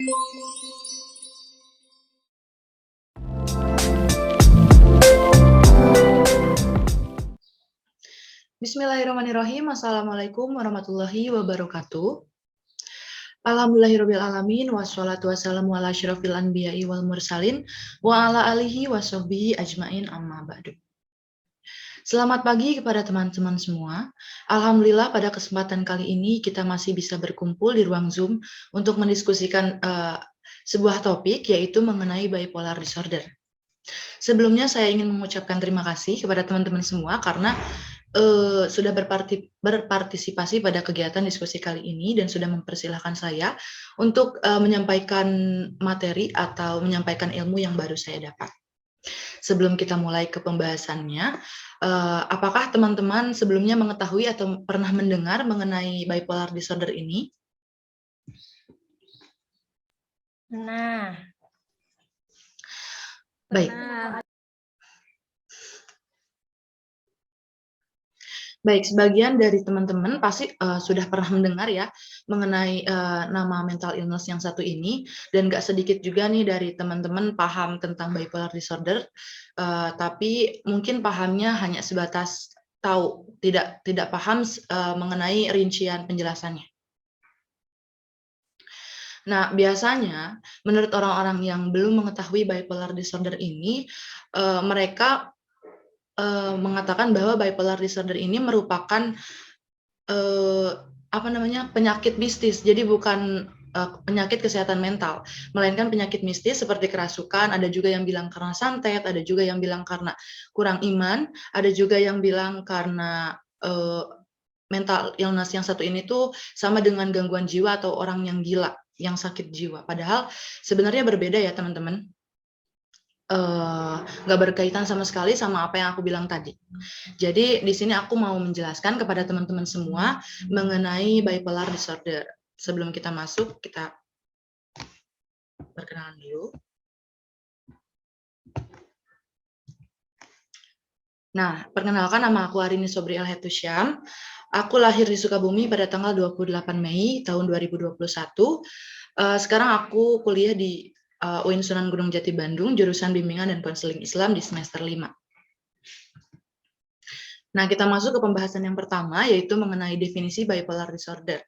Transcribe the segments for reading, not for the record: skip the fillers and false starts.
Bismillahirrahmanirrahim. Assalamualaikum warahmatullahi wabarakatuh. Alhamdulillahirrabbilalamin. Wassalatu wassalamu ala asyrafil anbiya'i wal mursalin. Wa ala alihi wa sahbihi ajmain amma ba'du. Selamat pagi kepada teman-teman semua. Alhamdulillah pada kesempatan kali ini kita masih bisa berkumpul di ruang Zoom untuk mendiskusikan sebuah topik yaitu mengenai bipolar disorder. Sebelumnya saya ingin mengucapkan terima kasih kepada teman-teman semua karena sudah berpartisipasi pada kegiatan diskusi kali ini dan sudah mempersilahkan saya untuk menyampaikan materi atau menyampaikan ilmu yang baru saya dapat. Sebelum kita mulai ke pembahasannya, apakah teman-teman sebelumnya mengetahui atau pernah mendengar mengenai bipolar disorder ini? Nah, baik. Baik, sebagian dari teman-teman pasti sudah pernah mendengar ya mengenai nama mental illness yang satu ini, dan nggak sedikit juga nih dari teman-teman paham tentang bipolar disorder, tapi mungkin pahamnya hanya sebatas tahu, tidak paham mengenai rincian penjelasannya. Nah, biasanya menurut orang-orang yang belum mengetahui bipolar disorder ini, mereka mengatakan bahwa bipolar disorder ini merupakan penyakit mistis. Jadi bukan penyakit kesehatan mental, melainkan penyakit mistis seperti kerasukan. Ada juga yang bilang karena santet, ada juga yang bilang karena kurang iman, ada juga yang bilang karena mental illness yang satu ini tuh sama dengan gangguan jiwa atau orang yang gila, yang sakit jiwa. Padahal sebenarnya berbeda ya teman-teman. Nggak berkaitan sama sekali sama apa yang aku bilang tadi. Jadi di sini aku mau menjelaskan kepada teman-teman semua mengenai bipolar disorder. Sebelum kita masuk, kita perkenalan dulu. Nah, perkenalkan, nama aku Arini Sobri Alhetusyam. Aku lahir di Sukabumi pada tanggal 28 Mei tahun 2021. Sekarang aku kuliah di UIN Sunan Gunung Jati Bandung, jurusan Bimbingan dan Konseling Islam di semester 5. Nah, kita masuk ke pembahasan yang pertama, yaitu mengenai definisi bipolar disorder.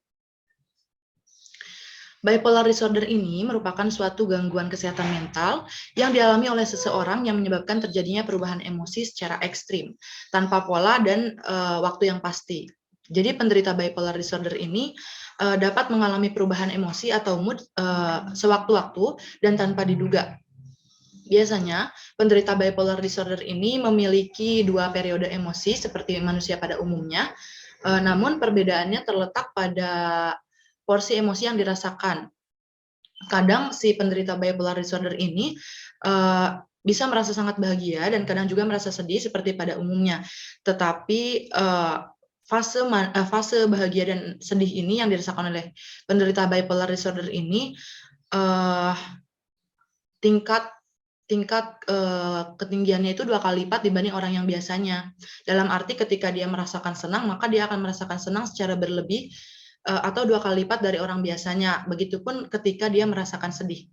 Bipolar disorder ini merupakan suatu gangguan kesehatan mental yang dialami oleh seseorang yang menyebabkan terjadinya perubahan emosi secara ekstrim, tanpa pola dan waktu yang pasti. Jadi penderita bipolar disorder ini dapat mengalami perubahan emosi atau mood sewaktu-waktu dan tanpa diduga. Biasanya, penderita bipolar disorder ini memiliki 2 periode emosi seperti manusia pada umumnya, namun perbedaannya terletak pada porsi emosi yang dirasakan. Kadang si penderita bipolar disorder ini bisa merasa sangat bahagia dan kadang juga merasa sedih seperti pada umumnya. Tetapi fase bahagia dan sedih ini yang dirasakan oleh penderita bipolar disorder ini tingkat ketinggiannya itu 2 kali lipat dibanding orang yang biasanya. Dalam arti ketika dia merasakan senang, maka dia akan merasakan senang secara berlebih atau 2 kali lipat dari orang biasanya. Begitupun ketika dia merasakan sedih.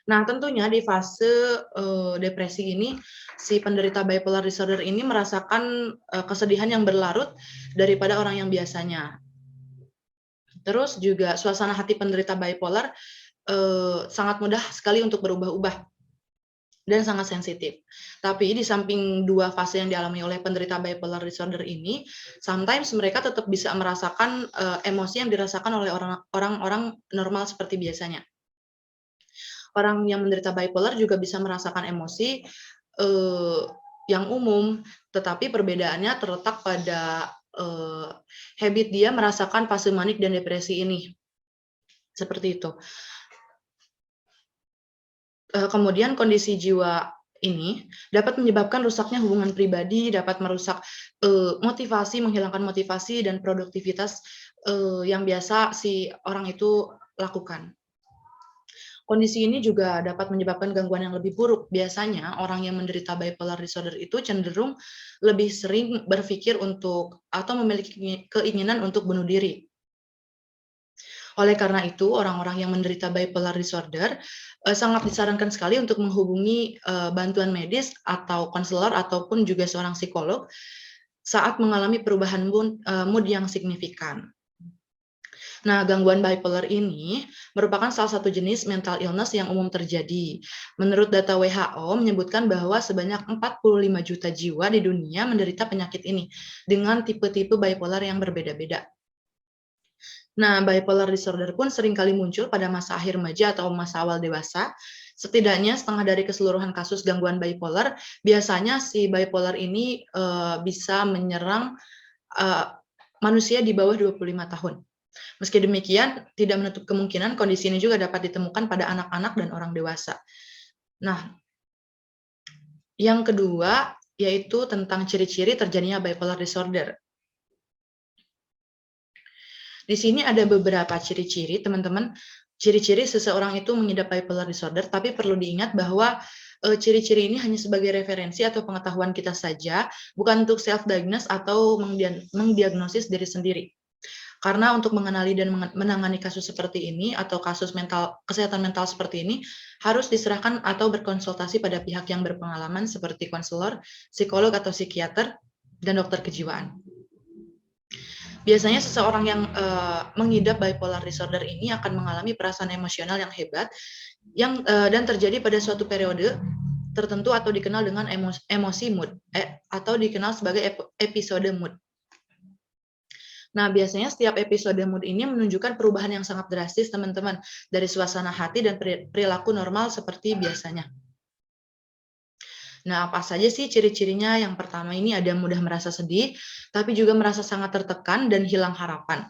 Nah, tentunya di fase depresi ini, si penderita bipolar disorder ini merasakan kesedihan yang berlarut daripada orang yang biasanya. Terus juga suasana hati penderita bipolar sangat mudah sekali untuk berubah-ubah dan sangat sensitif. Tapi di samping 2 fase yang dialami oleh penderita bipolar disorder ini, sometimes mereka tetap bisa merasakan emosi yang dirasakan oleh orang-orang normal seperti biasanya. Orang yang menderita bipolar juga bisa merasakan emosi yang umum, tetapi perbedaannya terletak pada habit dia merasakan fase manik dan depresi ini. Seperti itu. Kemudian kondisi jiwa ini dapat menyebabkan rusaknya hubungan pribadi, dapat merusak motivasi, menghilangkan motivasi dan produktivitas yang biasa si orang itu lakukan. Kondisi ini juga dapat menyebabkan gangguan yang lebih buruk. Biasanya orang yang menderita bipolar disorder itu cenderung lebih sering berpikir untuk atau memiliki keinginan untuk bunuh diri. Oleh karena itu, orang-orang yang menderita bipolar disorder sangat disarankan sekali untuk menghubungi bantuan medis atau konselor ataupun juga seorang psikolog saat mengalami perubahan mood yang signifikan. Nah, gangguan bipolar ini merupakan salah satu jenis mental illness yang umum terjadi. Menurut data WHO menyebutkan bahwa sebanyak 45 juta jiwa di dunia menderita penyakit ini dengan tipe-tipe bipolar yang berbeda-beda. Nah, bipolar disorder pun seringkali muncul pada masa akhir remaja atau masa awal dewasa. Setidaknya setengah dari keseluruhan kasus gangguan bipolar, biasanya si bipolar ini bisa menyerang manusia di bawah 25 tahun. Meski demikian, tidak menutup kemungkinan kondisi ini juga dapat ditemukan pada anak-anak dan orang dewasa. Nah, yang kedua yaitu tentang ciri-ciri terjadinya bipolar disorder. Di sini ada beberapa ciri-ciri, teman-teman. Ciri-ciri seseorang itu mengidap bipolar disorder, tapi perlu diingat bahwa ciri-ciri ini hanya sebagai referensi atau pengetahuan kita saja, bukan untuk self-diagnose atau mengdiagnosis diri sendiri. Karena untuk mengenali dan menangani kasus seperti ini atau kasus kesehatan mental seperti ini harus diserahkan atau berkonsultasi pada pihak yang berpengalaman seperti konselor, psikolog atau psikiater, dan dokter kejiwaan. Biasanya seseorang yang mengidap bipolar disorder ini akan mengalami perasaan emosional yang hebat dan terjadi pada suatu periode tertentu atau dikenal dengan emosi mood atau dikenal sebagai episode mood. Nah, biasanya setiap episode mood ini menunjukkan perubahan yang sangat drastis, teman-teman, dari suasana hati dan perilaku normal seperti biasanya. Nah, apa saja sih ciri-cirinya? Yang pertama ini ada mudah merasa sedih, tapi juga merasa sangat tertekan dan hilang harapan.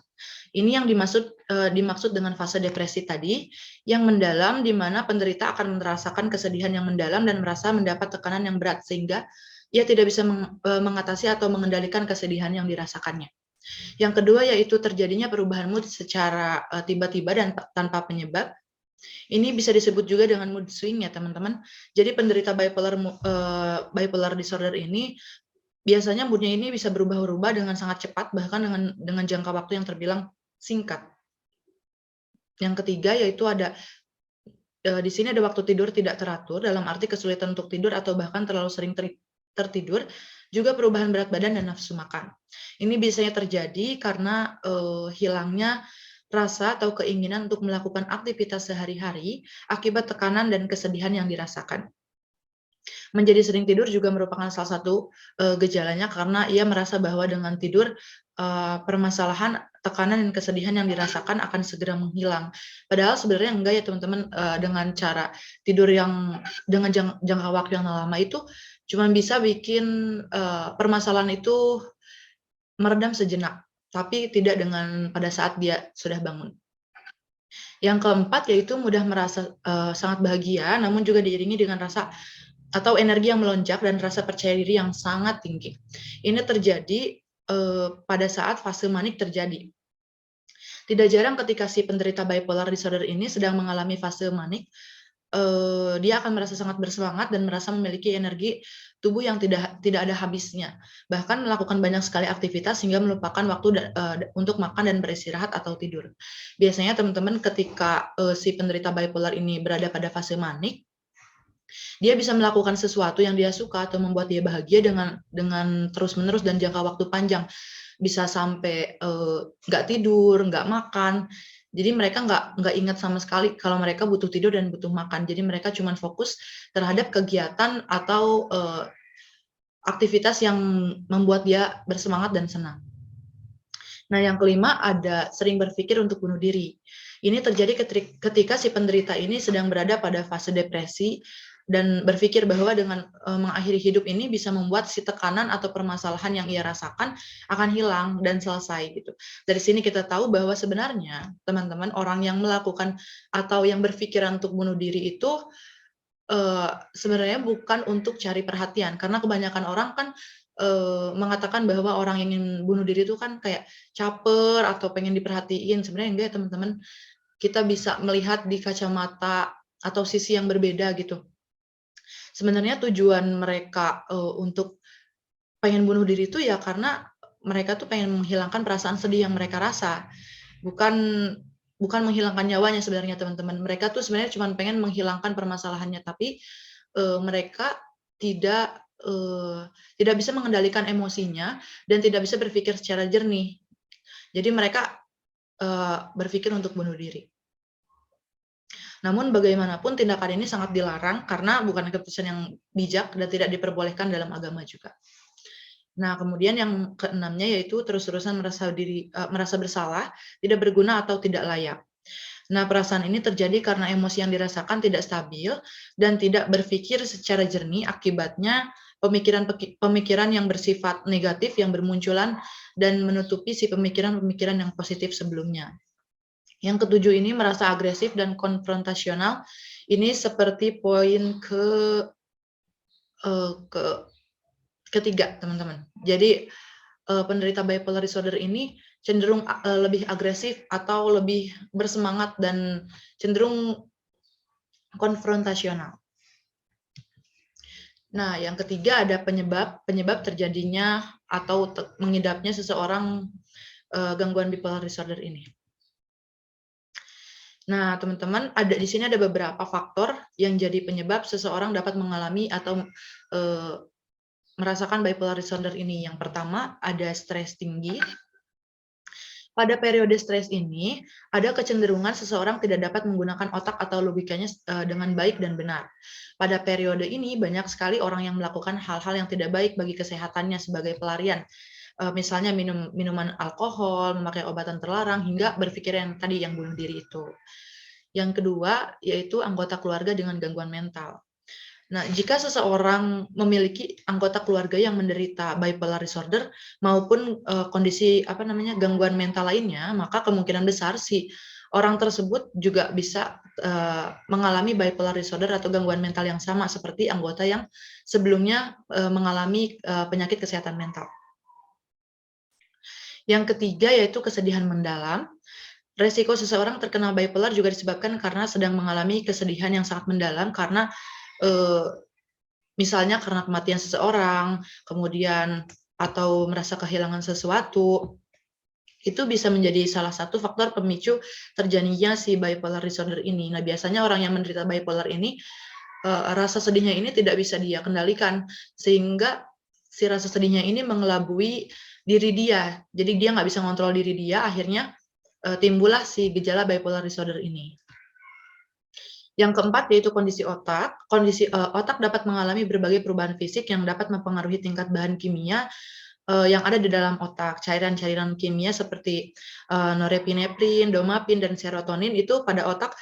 Ini yang dimaksud dengan fase depresi tadi, yang mendalam di mana penderita akan merasakan kesedihan yang mendalam dan merasa mendapat tekanan yang berat, sehingga ia tidak bisa mengatasi atau mengendalikan kesedihan yang dirasakannya. Yang kedua yaitu terjadinya perubahan mood secara tiba-tiba dan tanpa penyebab. Ini bisa disebut juga dengan mood swing ya teman-teman. Jadi penderita bipolar disorder ini biasanya moodnya ini bisa berubah-ubah dengan sangat cepat, bahkan dengan jangka waktu yang terbilang singkat. Yang ketiga yaitu ada di sini ada waktu tidur tidak teratur, dalam arti kesulitan untuk tidur atau bahkan terlalu sering tertidur, juga perubahan berat badan dan nafsu makan. Ini biasanya terjadi karena hilangnya rasa atau keinginan untuk melakukan aktivitas sehari-hari akibat tekanan dan kesedihan yang dirasakan. Menjadi sering tidur juga merupakan salah satu gejalanya karena ia merasa bahwa dengan tidur permasalahan, tekanan dan kesedihan yang dirasakan akan segera menghilang. Padahal sebenarnya enggak ya teman-teman, dengan cara tidur yang dengan jangka waktu yang lama itu cuma bisa bikin permasalahan itu meredam sejenak, tapi tidak dengan pada saat dia sudah bangun. Yang keempat yaitu mudah merasa sangat bahagia, namun juga diiringi dengan rasa atau energi yang melonjak dan rasa percaya diri yang sangat tinggi. Ini terjadi pada saat fase manik terjadi. Tidak jarang ketika si penderita bipolar disorder ini sedang mengalami fase manik, dia akan merasa sangat bersemangat dan merasa memiliki energi tubuh yang tidak ada habisnya. Bahkan melakukan banyak sekali aktivitas hingga melupakan waktu untuk makan dan beristirahat atau tidur. Biasanya teman-teman ketika si penderita bipolar ini berada pada fase manik, dia bisa melakukan sesuatu yang dia suka atau membuat dia bahagia dengan terus-menerus dan jangka waktu panjang. Bisa sampai nggak tidur, nggak makan. Jadi mereka nggak ingat sama sekali kalau mereka butuh tidur dan butuh makan. Jadi mereka cuma fokus terhadap kegiatan atau aktivitas yang membuat dia bersemangat dan senang. Nah, yang kelima ada sering berpikir untuk bunuh diri. Ini terjadi ketika si penderita ini sedang berada pada fase depresi dan berpikir bahwa dengan mengakhiri hidup ini bisa membuat si tekanan atau permasalahan yang ia rasakan akan hilang dan selesai gitu. Dari sini kita tahu bahwa sebenarnya teman-teman orang yang melakukan atau yang berpikiran untuk bunuh diri itu sebenarnya bukan untuk cari perhatian, karena kebanyakan orang kan mengatakan bahwa orang yang ingin bunuh diri itu kan kayak caper atau pengen diperhatiin. Sebenarnya enggak ya teman-teman, kita bisa melihat di kacamata atau sisi yang berbeda gitu. Sebenarnya tujuan mereka untuk pengen bunuh diri itu ya karena mereka tuh pengen menghilangkan perasaan sedih yang mereka rasa. Bukan bukan menghilangkan nyawanya sebenarnya teman-teman. Mereka tuh sebenarnya cuma pengen menghilangkan permasalahannya, tapi mereka tidak bisa mengendalikan emosinya dan tidak bisa berpikir secara jernih. Jadi mereka berpikir untuk bunuh diri. Namun bagaimanapun tindakan ini sangat dilarang karena bukan keputusan yang bijak dan tidak diperbolehkan dalam agama juga. Nah, kemudian yang keenamnya yaitu terus-terusan merasa bersalah, tidak berguna atau tidak layak. Nah, perasaan ini terjadi karena emosi yang dirasakan tidak stabil dan tidak berpikir secara jernih, akibatnya pemikiran yang bersifat negatif yang bermunculan dan menutupi si pemikiran-pemikiran yang positif sebelumnya. Yang ketujuh ini merasa agresif dan konfrontasional. Ini seperti poin ketiga, teman-teman. Jadi penderita bipolar disorder ini cenderung lebih agresif atau lebih bersemangat dan cenderung konfrontasional. Nah, yang ketiga ada penyebab terjadinya atau mengidapnya seseorang gangguan bipolar disorder ini. Nah, teman-teman, di sini ada beberapa faktor yang jadi penyebab seseorang dapat mengalami atau merasakan bipolar disorder ini. Yang pertama, ada stres tinggi. Pada periode stres ini, ada kecenderungan seseorang tidak dapat menggunakan otak atau logikanya dengan baik dan benar. Pada periode ini, banyak sekali orang yang melakukan hal-hal yang tidak baik bagi kesehatannya sebagai pelarian. Misalnya minuman alkohol, memakai obatan terlarang, hingga berpikir yang tadi yang bunuh diri itu. Yang kedua, yaitu anggota keluarga dengan gangguan mental. Nah, jika seseorang memiliki anggota keluarga yang menderita bipolar disorder maupun kondisi gangguan mental lainnya, maka kemungkinan besar si orang tersebut juga bisa mengalami bipolar disorder atau gangguan mental yang sama seperti anggota yang sebelumnya mengalami penyakit kesehatan mental. Yang ketiga yaitu kesedihan mendalam. Resiko seseorang terkena bipolar juga disebabkan karena sedang mengalami kesedihan yang sangat mendalam karena misalnya karena kematian seseorang, kemudian atau merasa kehilangan sesuatu, itu bisa menjadi salah satu faktor pemicu terjadinya si bipolar disorder ini. Nah, biasanya orang yang menderita bipolar ini, rasa sedihnya ini tidak bisa dia kendalikan, sehingga si rasa sedihnya ini mengelabui diri dia. Jadi dia nggak bisa ngontrol diri dia, akhirnya timbullah si gejala bipolar disorder ini. Yang keempat yaitu kondisi otak. Kondisi otak dapat mengalami berbagai perubahan fisik yang dapat mempengaruhi tingkat bahan kimia yang ada di dalam otak. Cairan-cairan kimia seperti norepinefrin, dopamine, dan serotonin itu pada otak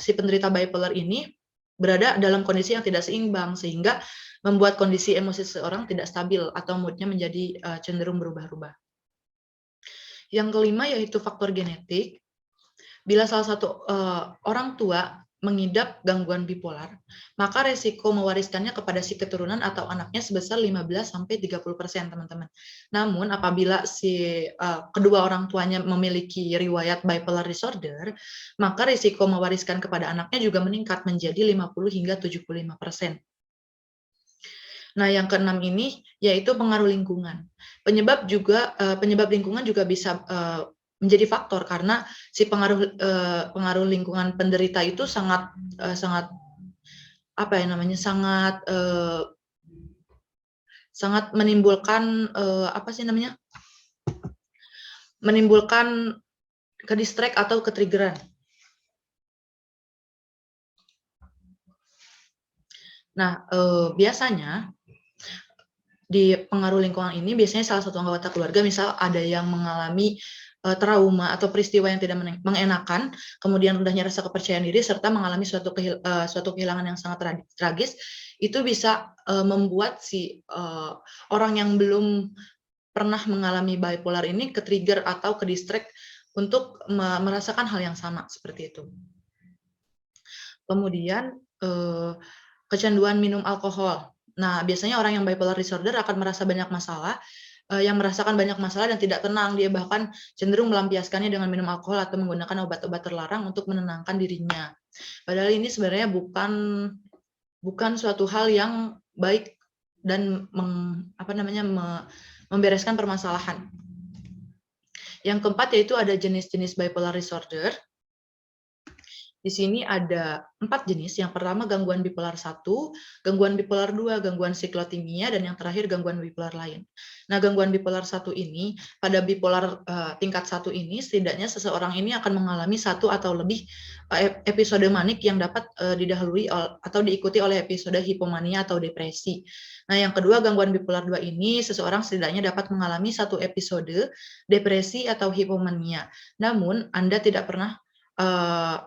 si penderita bipolar ini berada dalam kondisi yang tidak seimbang sehingga membuat kondisi emosi seseorang tidak stabil atau moodnya menjadi cenderung berubah-ubah. Yang kelima yaitu faktor genetik. Bila salah satu orang tua mengidap gangguan bipolar, maka resiko mewariskannya kepada si keturunan atau anaknya sebesar 15-30%, teman-teman. Namun apabila si kedua orang tuanya memiliki riwayat bipolar disorder, maka risiko mewariskan kepada anaknya juga meningkat menjadi 50-75%. Nah, yang keenam ini yaitu pengaruh lingkungan. Penyebab lingkungan juga bisa menjadi faktor karena si pengaruh lingkungan penderita itu sangat menimbulkan menimbulkan ke-distract atau ke-triggeran. Nah, biasanya di pengaruh lingkungan ini biasanya salah satu anggota keluarga misal ada yang mengalami trauma atau peristiwa yang tidak mengenakan, kemudian rendahnya rasa kepercayaan diri serta mengalami suatu kehilangan yang sangat tragis, itu bisa membuat si orang yang belum pernah mengalami bipolar ini ke-trigger atau ke-distract untuk merasakan hal yang sama seperti itu. Kemudian kecanduan minum alkohol. Nah, biasanya orang yang bipolar disorder akan merasa banyak masalah, yang merasakan banyak masalah dan tidak tenang. Dia bahkan cenderung melampiaskannya dengan minum alkohol atau menggunakan obat-obat terlarang untuk menenangkan dirinya. Padahal ini sebenarnya bukan suatu hal yang baik dan membereskan permasalahan. Yang keempat yaitu ada jenis-jenis bipolar disorder. Di sini ada 4 jenis. Yang pertama gangguan bipolar 1, gangguan bipolar 2, gangguan siklotimia, dan yang terakhir gangguan bipolar lain. Nah, gangguan bipolar 1 ini, pada bipolar tingkat 1 ini, setidaknya seseorang ini akan mengalami 1 atau lebih episode manik yang dapat didahului atau diikuti oleh episode hipomania atau depresi. Nah, yang kedua gangguan bipolar 2 ini, seseorang setidaknya dapat mengalami 1 episode depresi atau hipomania. Namun, Anda tidak pernah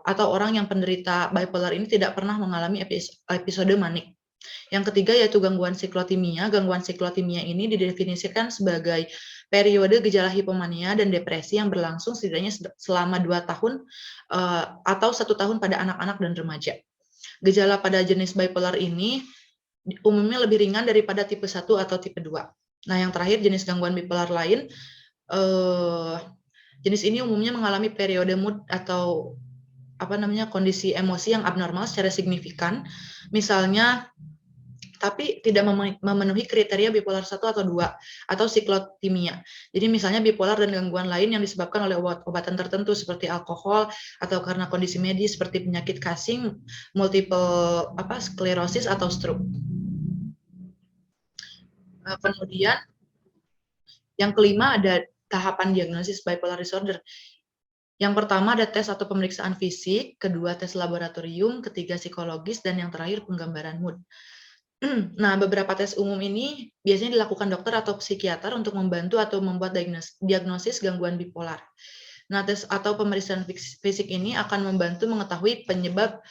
atau orang yang penderita bipolar ini tidak pernah mengalami episode manik. Yang ketiga yaitu gangguan siklotimia. Gangguan siklotimia ini didefinisikan sebagai periode gejala hipomania dan depresi yang berlangsung setidaknya selama 2 tahun atau 1 tahun pada anak-anak dan remaja. Gejala pada jenis bipolar ini umumnya lebih ringan daripada tipe 1 atau tipe 2. Nah, yang terakhir jenis gangguan bipolar lain, jenis ini umumnya mengalami periode mood atau kondisi emosi yang abnormal secara signifikan, misalnya tapi tidak memenuhi kriteria bipolar 1 atau 2 atau siklotimia. Jadi misalnya bipolar dan gangguan lain yang disebabkan oleh obat-obatan tertentu seperti alkohol atau karena kondisi medis seperti penyakit Cushing, multiple sklerosis atau stroke. Kemudian yang kelima ada tahapan diagnosis bipolar disorder. Yang pertama ada tes atau pemeriksaan fisik, kedua tes laboratorium, ketiga psikologis, dan yang terakhir penggambaran mood. Nah, beberapa tes umum ini biasanya dilakukan dokter atau psikiater untuk membantu atau membuat diagnosis gangguan bipolar. Nah, tes atau pemeriksaan fisik ini akan membantu mengetahui penyebab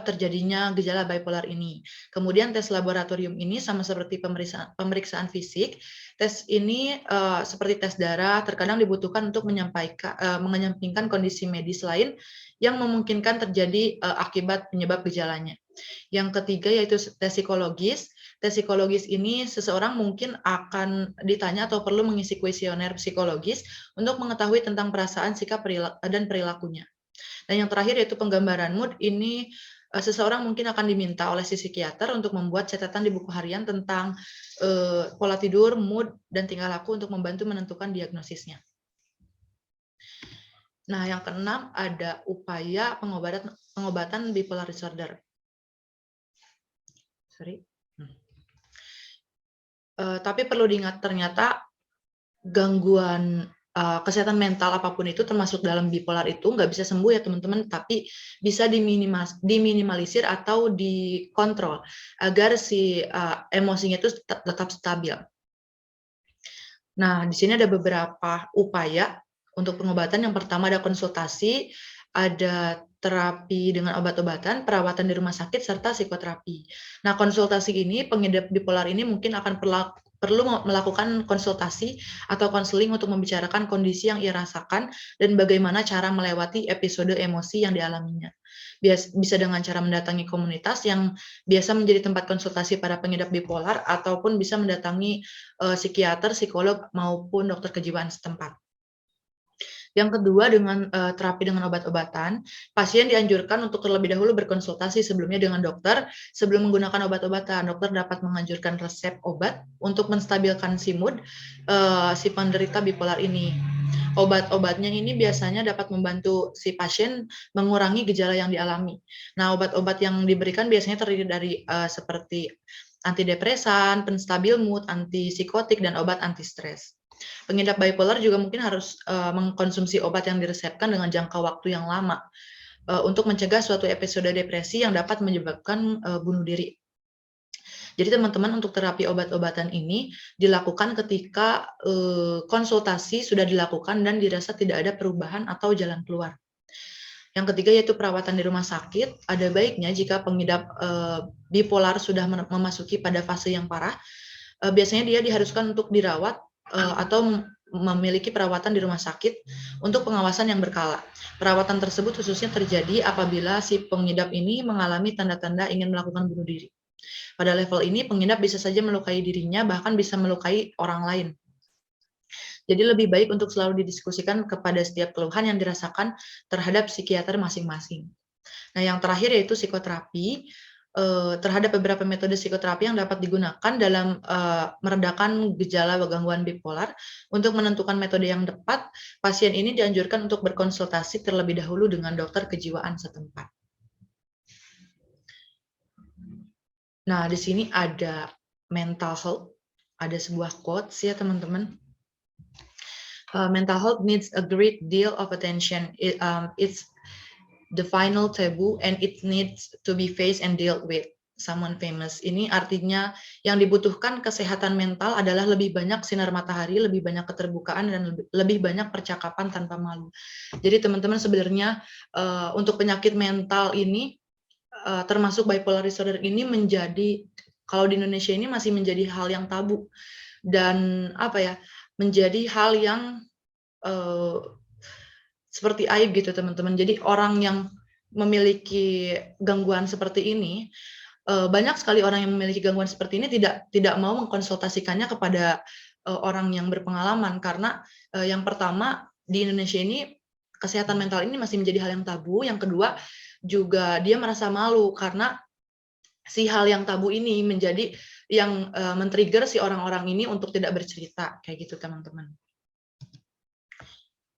terjadinya gejala bipolar ini. Kemudian tes laboratorium ini sama seperti pemeriksaan fisik. Tes ini seperti tes darah terkadang dibutuhkan untuk menyampingkan kondisi medis lain yang memungkinkan terjadi akibat penyebab gejalanya. Yang ketiga yaitu tes psikologis. Tes psikologis ini seseorang mungkin akan ditanya atau perlu mengisi kuesioner psikologis untuk mengetahui tentang perasaan, sikap, dan perilakunya. Dan yang terakhir yaitu penggambaran mood. Ini seseorang mungkin akan diminta oleh si psikiater untuk membuat catatan di buku harian tentang pola tidur, mood, dan tingkah laku untuk membantu menentukan diagnosisnya. Nah, yang keenam ada upaya pengobatan bipolar disorder. Tapi perlu diingat ternyata gangguan kesehatan mental apapun itu termasuk dalam bipolar itu nggak bisa sembuh ya teman-teman, tapi bisa diminimalisir atau dikontrol agar si emosinya itu tetap stabil. Nah, di sini ada beberapa upaya untuk pengobatan. Yang pertama ada konsultasi, ada terapi dengan obat-obatan, perawatan di rumah sakit, serta psikoterapi. Nah, konsultasi ini pengidap bipolar ini mungkin akan perlu melakukan konsultasi atau konseling untuk membicarakan kondisi yang ia rasakan dan bagaimana cara melewati episode emosi yang dialaminya. Bisa dengan cara mendatangi komunitas yang biasa menjadi tempat konsultasi para pengidap bipolar ataupun bisa mendatangi psikiater, psikolog, maupun dokter kejiwaan setempat. Yang kedua, dengan terapi dengan obat-obatan, pasien dianjurkan untuk terlebih dahulu berkonsultasi sebelumnya dengan dokter. Sebelum menggunakan obat-obatan, dokter dapat menganjurkan resep obat untuk menstabilkan si mood si penderita bipolar ini. Obat-obatnya ini biasanya dapat membantu si pasien mengurangi gejala yang dialami. Nah, obat-obat yang diberikan biasanya terdiri dari seperti antidepresan, penstabil mood, antipsikotik, dan obat anti stres. Pengidap bipolar juga mungkin harus mengkonsumsi obat yang diresepkan dengan jangka waktu yang lama untuk mencegah suatu episode depresi yang dapat menyebabkan bunuh diri. Jadi teman-teman, untuk terapi obat-obatan ini dilakukan ketika konsultasi sudah dilakukan dan dirasa tidak ada perubahan atau jalan keluar. Yang ketiga yaitu perawatan di rumah sakit. Ada baiknya jika pengidap bipolar sudah memasuki pada fase yang parah, biasanya dia diharuskan untuk dirawat atau memiliki perawatan di rumah sakit untuk pengawasan yang berkala. Perawatan tersebut khususnya terjadi apabila si pengidap ini mengalami tanda-tanda ingin melakukan bunuh diri. Pada level ini, pengidap bisa saja melukai dirinya, bahkan bisa melukai orang lain. Jadi lebih baik untuk selalu didiskusikan kepada setiap keluhan yang dirasakan terhadap psikiater masing-masing. Nah, yang terakhir yaitu psikoterapi. terhadap beberapa metode psikoterapi yang dapat digunakan dalam meredakan gejala gangguan bipolar. Untuk menentukan metode yang tepat, pasien ini dianjurkan untuk berkonsultasi terlebih dahulu dengan dokter kejiwaan setempat. Nah, di sini ada mental health, ada sebuah quotes ya teman-teman. Mental health needs a great deal of attention. It's the final taboo and it needs to be faced and dealt with. Someone famous. Ini artinya yang dibutuhkan kesehatan mental adalah lebih banyak sinar matahari, lebih banyak keterbukaan, dan lebih banyak percakapan tanpa malu. Jadi teman-teman sebenarnya untuk penyakit mental ini, termasuk bipolar disorder ini menjadi, kalau di Indonesia ini masih menjadi hal yang tabu. Dan menjadi hal yang seperti aib gitu teman-teman. Jadi orang yang memiliki gangguan seperti ini, banyak sekali orang yang memiliki gangguan seperti ini tidak mau mengkonsultasikannya kepada orang yang berpengalaman, karena yang pertama di Indonesia ini kesehatan mental ini masih menjadi hal yang tabu. Yang kedua juga dia merasa malu karena si hal yang tabu ini menjadi yang men-trigger si orang-orang ini untuk tidak bercerita kayak gitu teman-teman.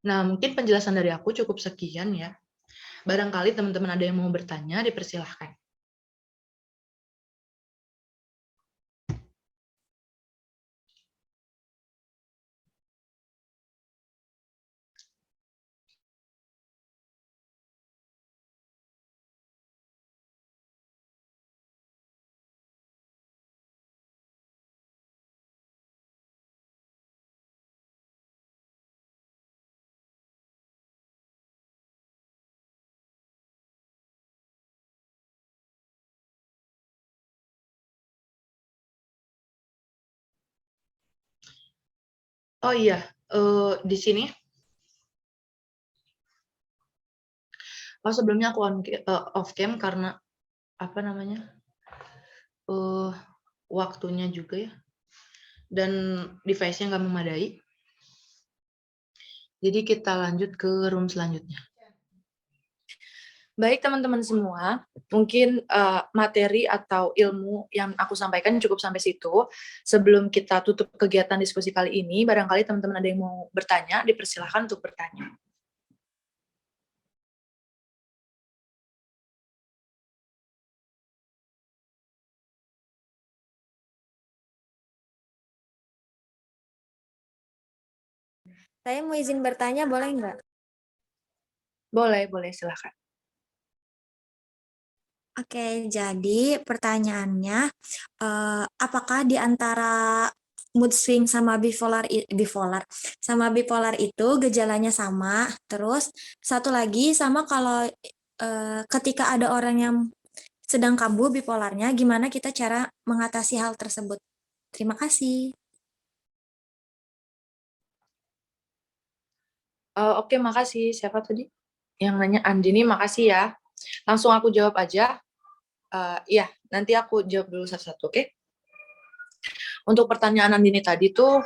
Nah, mungkin penjelasan dari aku cukup sekian ya. Barangkali teman-teman ada yang mau bertanya, dipersilahkan. Oh iya, di sini. Sebelumnya aku off cam karena waktunya juga ya, dan device-nya nggak memadai. Jadi kita lanjut ke room selanjutnya. Baik teman-teman semua, mungkin materi atau ilmu yang aku sampaikan cukup sampai situ. Sebelum kita tutup kegiatan diskusi kali ini, barangkali teman-teman ada yang mau bertanya, dipersilahkan untuk bertanya. Saya mau izin bertanya, boleh nggak? Boleh, silahkan. Oke, jadi pertanyaannya, apakah di antara mood swing sama bipolar itu gejalanya sama? Terus satu lagi, sama kalau ketika ada orang yang sedang kambuh bipolarnya, gimana kita cara mengatasi hal tersebut? Terima kasih. Oke, makasih. Siapa tadi? Yang nanya Andini, makasih ya. Langsung aku jawab aja. Iya, nanti aku jawab dulu satu-satu, oke? Untuk pertanyaan Andini tadi tuh,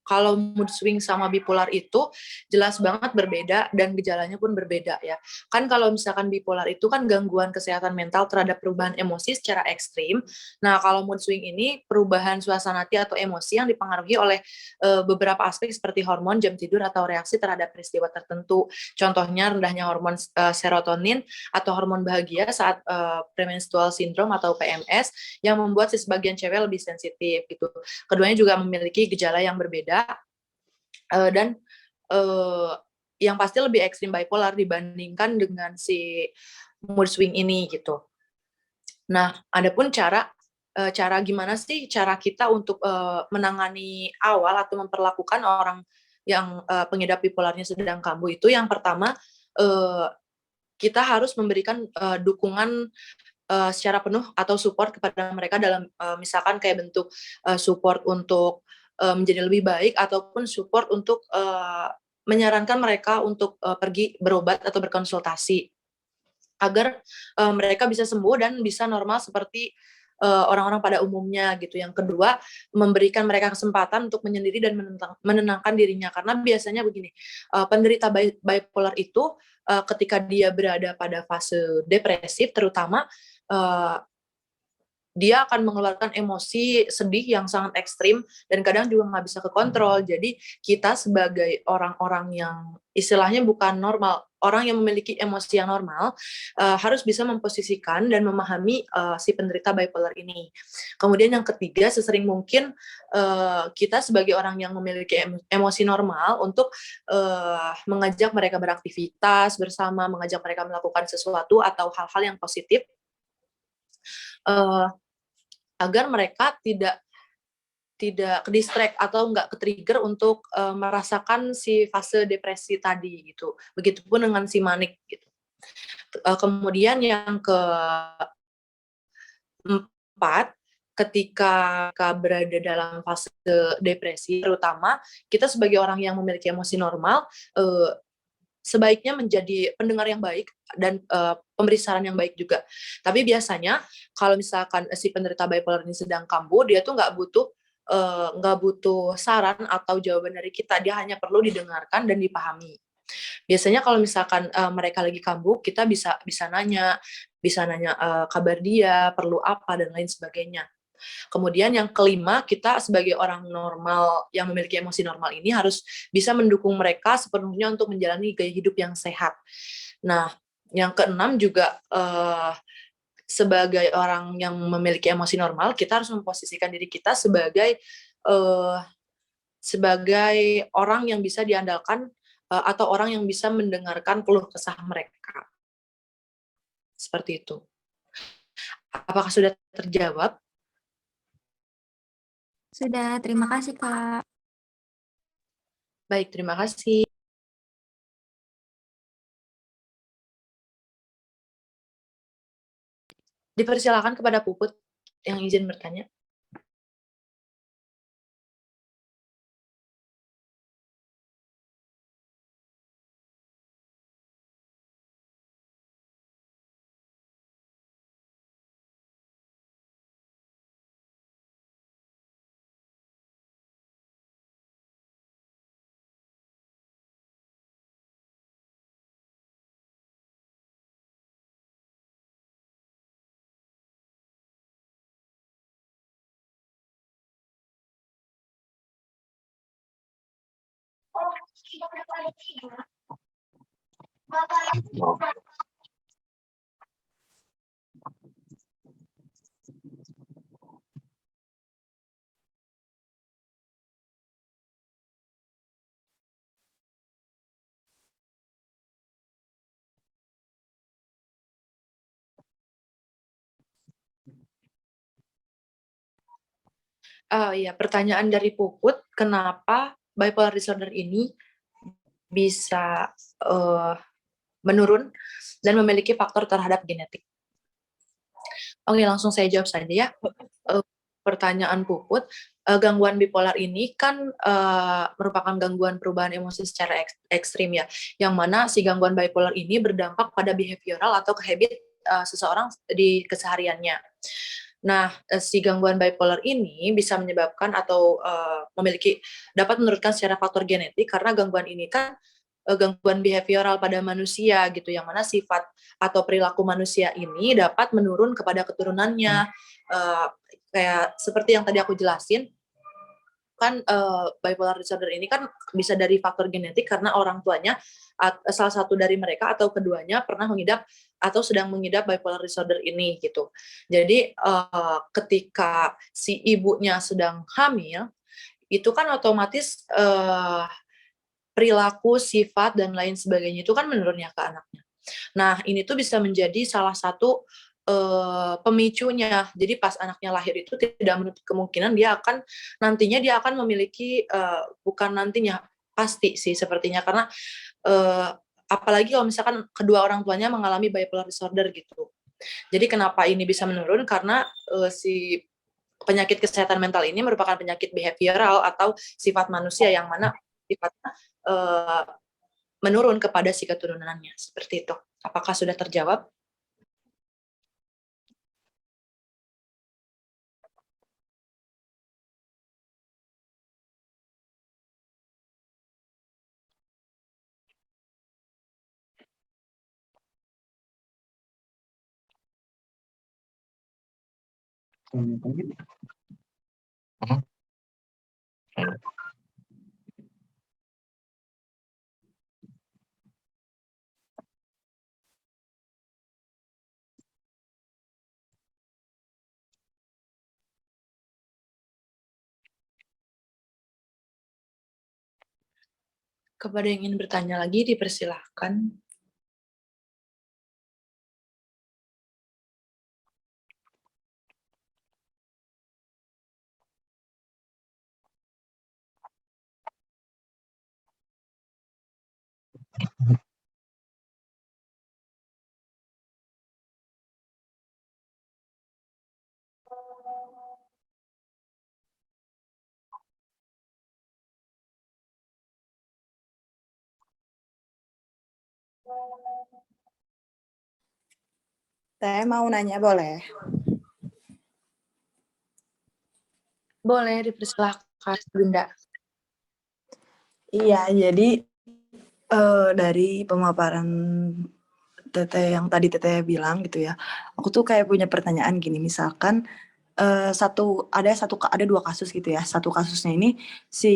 kalau mood swing sama bipolar itu jelas banget berbeda dan gejalanya pun berbeda ya. Kan kalau misalkan bipolar itu kan gangguan kesehatan mental terhadap perubahan emosi secara ekstrim. Nah, kalau mood swing ini perubahan suasana hati atau emosi yang dipengaruhi oleh beberapa aspek seperti hormon, jam tidur, atau reaksi terhadap peristiwa tertentu. Contohnya rendahnya hormon serotonin atau hormon bahagia saat premenstrual syndrome atau PMS yang membuat si sebagian cewek lebih sensitif gitu. Keduanya juga memiliki gejala yang berbeda dan yang pasti lebih ekstrim bipolar dibandingkan dengan si mood swing ini gitu. Nah, adapun cara gimana sih cara kita untuk menangani awal atau memperlakukan orang yang pengidap bipolarnya sedang kambuh itu, yang pertama kita harus memberikan dukungan secara penuh atau support kepada mereka dalam misalkan kayak bentuk support untuk menjadi lebih baik, ataupun support untuk menyarankan mereka untuk pergi berobat atau berkonsultasi agar mereka bisa sembuh dan bisa normal seperti orang-orang pada umumnya gitu. Yang kedua, memberikan mereka kesempatan untuk menyendiri dan menenangkan dirinya, karena biasanya begini, penderita bipolar itu ketika dia berada pada fase depresif terutama, dia akan mengeluarkan emosi sedih yang sangat ekstrim dan kadang juga nggak bisa kekontrol. Jadi kita sebagai orang-orang yang istilahnya bukan normal, orang yang memiliki emosi yang normal, harus bisa memposisikan dan memahami si penderita bipolar ini. Kemudian yang ketiga, sesering mungkin kita sebagai orang yang memiliki emosi normal untuk mengajak mereka beraktivitas bersama, mengajak mereka melakukan sesuatu atau hal-hal yang positif, uh, agar mereka tidak tidak ke-distract atau nggak ke-trigger untuk merasakan si fase depresi tadi gitu. Begitupun dengan si manik gitu. Kemudian yang keempat, ketika berada dalam fase depresi, terutama kita sebagai orang yang memiliki emosi normal, sebaiknya menjadi pendengar yang baik dan pemberi saran yang baik juga. Tapi biasanya kalau misalkan si penderita bipolar ini sedang kambuh, dia tuh nggak butuh saran atau jawaban dari kita, dia hanya perlu didengarkan dan dipahami. Biasanya kalau misalkan mereka lagi kambuh, kita bisa nanya kabar dia, perlu apa dan lain sebagainya. Kemudian yang kelima, kita sebagai orang normal yang memiliki emosi normal ini harus bisa mendukung mereka sepenuhnya untuk menjalani gaya hidup yang sehat. Nah, yang keenam juga sebagai orang yang memiliki emosi normal, kita harus memposisikan diri kita uh, sebagai orang yang bisa diandalkan atau orang yang bisa mendengarkan keluh kesah mereka. Seperti itu. Apakah sudah terjawab? Sudah, terima kasih Kak. Baik, terima kasih. Dipersilakan kepada Puput yang izin bertanya. Iya, pertanyaan dari Puput, kenapa bipolar disorder ini bisa menurun dan memiliki faktor terhadap genetik? Oke, langsung saya jawab saja ya. Pertanyaan Puput, gangguan bipolar ini kan merupakan gangguan perubahan emosi secara ekstrim ya, yang mana si gangguan bipolar ini berdampak pada behavioral atau habit seseorang di kesehariannya. Nah, si gangguan bipolar ini bisa menyebabkan atau dapat menurunkan secara faktor genetik karena gangguan ini kan gangguan behavioral pada manusia gitu, yang mana sifat atau perilaku manusia ini dapat menurun kepada keturunannya. Kayak seperti yang tadi aku jelasin, kan bipolar disorder ini kan bisa dari faktor genetik karena orang tuanya salah satu dari mereka atau keduanya pernah mengidap atau sedang mengidap bipolar disorder ini gitu. Jadi ketika si ibunya sedang hamil, itu kan otomatis perilaku, sifat dan lain sebagainya itu kan menurun ya ke anaknya. Nah, ini tuh bisa menjadi salah satu pemicunya. Jadi pas anaknya lahir itu tidak menutup kemungkinan dia akan memiliki bukan nantinya, pasti sih sepertinya karena apalagi kalau misalkan kedua orang tuanya mengalami bipolar disorder gitu. Jadi kenapa ini bisa menurun karena si penyakit kesehatan mental ini merupakan penyakit behavioral atau sifat manusia yang mana sifatnya uh, menurun kepada si keturunannya. Seperti itu. Apakah sudah terjawab? Kepada yang ingin bertanya lagi, dipersilahkan. Saya mau nanya, boleh? Boleh, dipersilahkan, Bunda. Iya, jadi dari pemaparan Teteh yang tadi Teteh bilang gitu ya, aku tuh kayak punya pertanyaan gini, misalkan ada 2 kasus gitu ya. Satu kasusnya ini si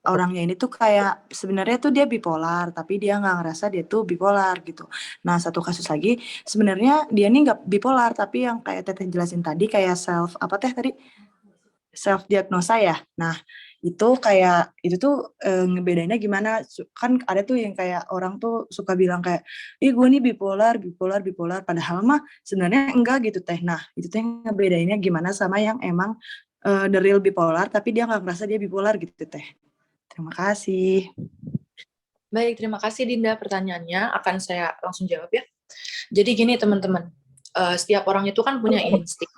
orangnya ini tuh kayak sebenarnya tuh dia bipolar, tapi dia nggak ngerasa dia tuh bipolar gitu. Nah, satu kasus lagi sebenarnya dia nih nggak bipolar, tapi yang kayak Teteh jelasin tadi kayak apa Teh tadi? Self diagnosa ya. Nah, itu tuh ngebedainnya gimana? Kan ada tuh yang kayak orang tuh suka bilang kayak, ih gue nih bipolar, bipolar, bipolar. Padahal mah sebenarnya enggak gitu teh. Nah, itu teh ngebedainnya gimana sama yang emang the real bipolar, tapi dia nggak merasa dia bipolar gitu teh. Terima kasih. Baik, terima kasih Dinda pertanyaannya. Akan saya langsung jawab ya. Jadi gini teman-teman, setiap orang itu kan punya insting.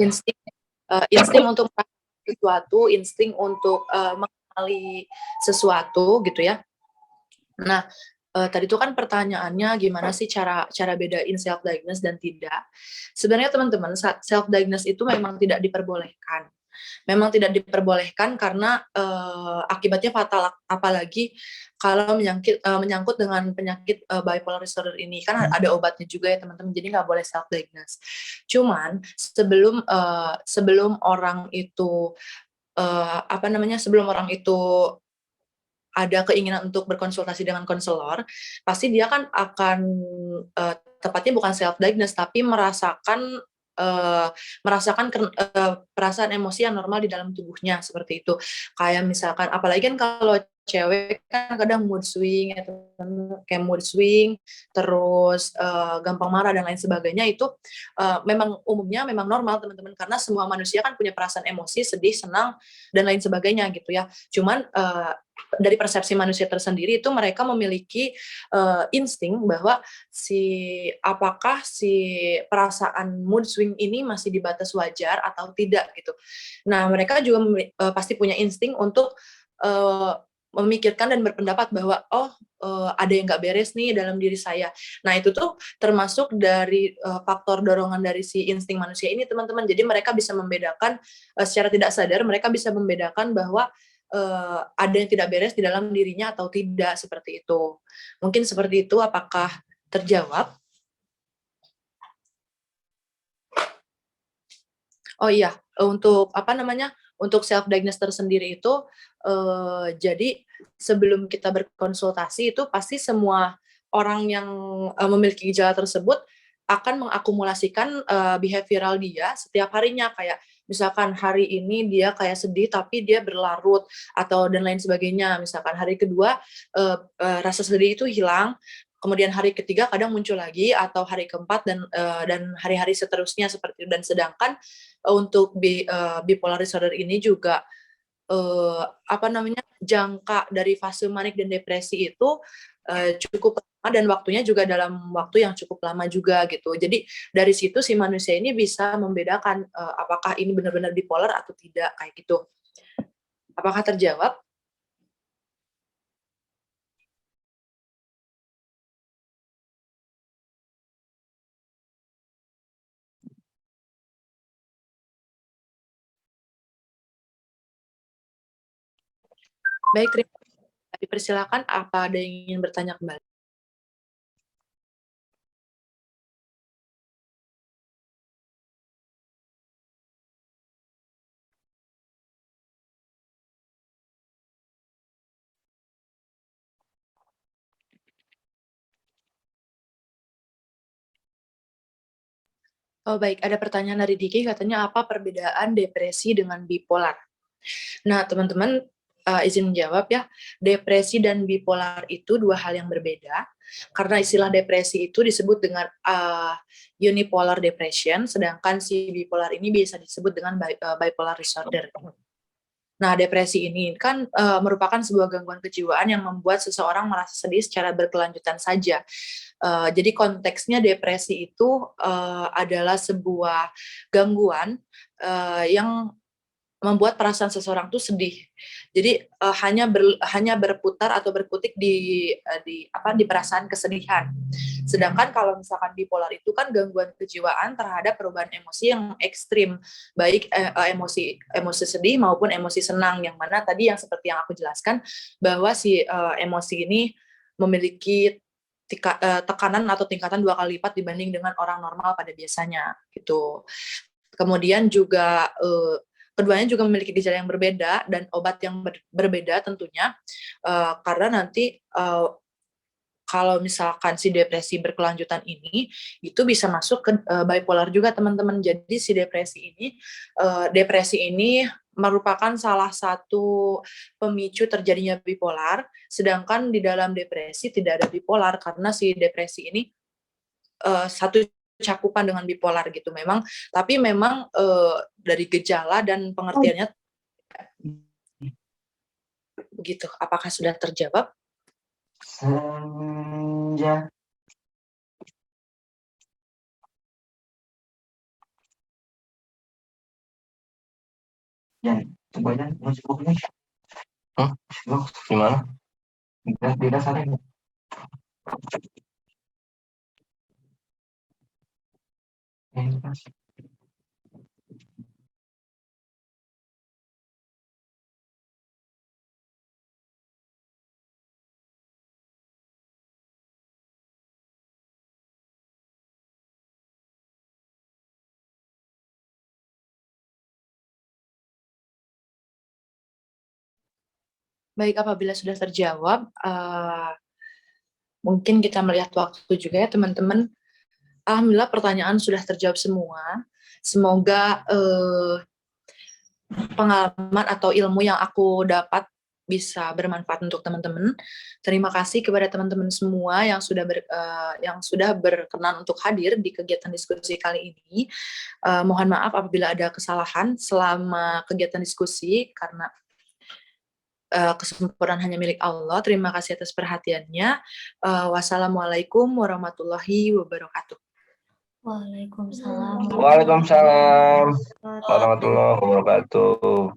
Insting, insting untuk sesuatu, insting untuk mengenali sesuatu gitu ya. Nah, tadi itu kan pertanyaannya gimana sih cara bedain self diagnose dan tidak. Sebenarnya teman-teman, self diagnose itu memang tidak diperbolehkan. Memang tidak diperbolehkan karena akibatnya fatal, apalagi kalau menyangkut dengan penyakit bipolar disorder ini. Kan ada obatnya juga ya teman-teman, jadi nggak boleh self diagnose. Cuman sebelum orang itu sebelum orang itu ada keinginan untuk berkonsultasi dengan konselor, pasti dia kan akan tepatnya bukan self diagnose tapi merasakan perasaan emosi yang normal di dalam tubuhnya seperti itu. Kayak misalkan apalagi kan kalau cewek kan kadang mood swing kayak mood swing, terus gampang marah dan lain sebagainya itu memang umumnya memang normal teman-teman, karena semua manusia kan punya perasaan emosi, sedih, senang dan lain sebagainya gitu ya. Cuman dari persepsi manusia tersendiri itu mereka memiliki insting bahwa apakah si perasaan mood swing ini masih di batas wajar atau tidak gitu. Nah, mereka juga pasti punya insting untuk memikirkan dan berpendapat bahwa ada yang nggak beres nih dalam diri saya. Nah, itu tuh termasuk dari faktor dorongan dari si insting manusia ini, teman-teman. Jadi mereka bisa membedakan secara tidak sadar, mereka bisa membedakan bahwa ada yang tidak beres di dalam dirinya atau tidak, seperti itu. Mungkin seperti itu, apakah terjawab? Oh iya, untuk untuk self diagnose tersendiri itu jadi sebelum kita berkonsultasi itu pasti semua orang yang memiliki gejala tersebut akan mengakumulasikan behavioral dia setiap harinya, kayak misalkan hari ini dia kayak sedih tapi dia berlarut atau dan lain sebagainya. Misalkan hari kedua rasa sedih itu hilang, kemudian hari ketiga kadang muncul lagi, atau hari keempat dan hari-hari seterusnya seperti itu. Dan sedangkan untuk bipolar disorder ini juga jangka dari fase manik dan depresi itu cukup lama dan waktunya juga dalam waktu yang cukup lama juga gitu. Jadi dari situ si manusia ini bisa membedakan apakah ini benar-benar bipolar atau tidak, kayak gitu. Apakah terjawab? Baik, terima kasih. Dipersilakan, apa ada yang ingin bertanya kembali? Oh baik, ada pertanyaan dari Diki, katanya apa perbedaan depresi dengan bipolar? Nah teman-teman, izin menjawab ya, depresi dan bipolar itu dua hal yang berbeda, karena istilah depresi itu disebut dengan unipolar depression, sedangkan si bipolar ini bisa disebut dengan bipolar disorder. Nah, depresi ini kan merupakan sebuah gangguan kejiwaan yang membuat seseorang merasa sedih secara berkelanjutan saja. Jadi konteksnya depresi itu adalah sebuah gangguan yang membuat perasaan seseorang tuh sedih. Jadi hanya berputar atau berkutik di perasaan kesedihan. Sedangkan kalau misalkan bipolar itu kan gangguan kejiwaan terhadap perubahan emosi yang ekstrim, baik emosi sedih maupun emosi senang, yang mana tadi yang seperti yang aku jelaskan bahwa si emosi ini memiliki tekanan atau tingkatan 2 kali lipat dibanding dengan orang normal pada biasanya gitu. Kemudian juga keduanya juga memiliki gejala yang berbeda dan obat yang berbeda tentunya, karena nanti kalau misalkan si depresi berkelanjutan ini itu bisa masuk ke bipolar juga teman-teman. Jadi si depresi ini merupakan salah satu pemicu terjadinya bipolar, sedangkan di dalam depresi tidak ada bipolar karena si depresi ini satu cakupan dengan bipolar gitu memang, tapi memang dari gejala dan pengertiannya begitu. Apakah sudah terjawab? Senja. Ya, coba aja notebooknya. Notebook gimana? Tidak saling. Ini kan. Baik, apabila sudah terjawab, mungkin kita melihat waktu juga ya teman-teman. Alhamdulillah pertanyaan sudah terjawab semua. Semoga pengalaman atau ilmu yang aku dapat bisa bermanfaat untuk teman-teman. Terima kasih kepada teman-teman semua yang sudah berkenan untuk hadir di kegiatan diskusi kali ini. Mohon maaf apabila ada kesalahan selama kegiatan diskusi karena kesempurnaan hanya milik Allah. Terima kasih atas perhatiannya. Wassalamualaikum warahmatullahi wabarakatuh. Waalaikumsalam. Waalaikumsalam warahmatullahi wabarakatuh.